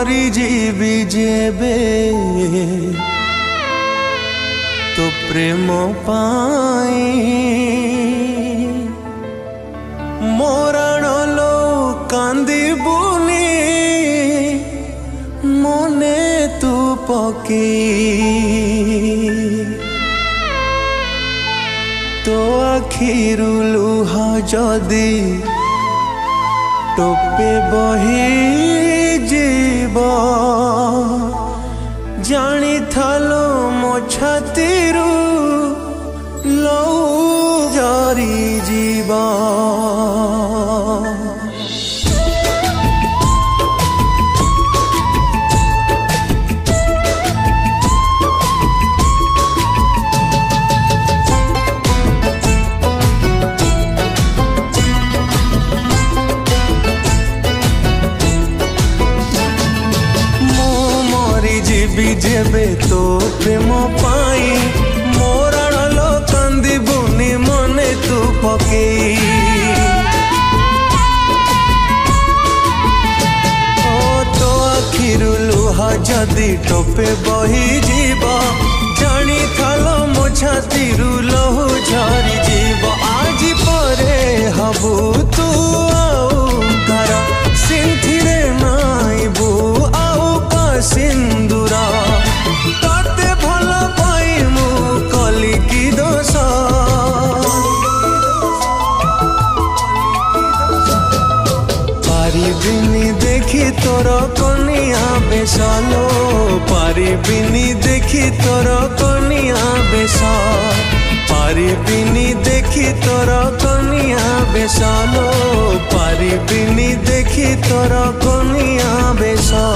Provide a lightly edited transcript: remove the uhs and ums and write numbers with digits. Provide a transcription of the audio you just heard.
जीवी जेबे तो प्रेम पाई मोरण लो कांदी बुनी मने तू पकी तो आखिरु लुह जदी टोपे बही जीव जानी थालो मो छातीरु लौ जारी जीवा जेबे तो प्रेम पाई मोरण लो कांदी बुनी मने तू पकेई ओ तो आखिरु लुह जदी टोपे बही जीव जानी थालो मो छातीरु लहु झरी जीव आज परे हबु तू आउ घर सिंथिरे नाइबु आउ का सिंदूरा ताते भल पाई मु कली की दोष पारिबिनी देखी तोर कनिया बेसालो पारिबिनी देखी तोर कनिया बेसा पारिबिनी देखी तोर कनिया बेसालो पारिबिनी देखी तोर कनिया बेसा।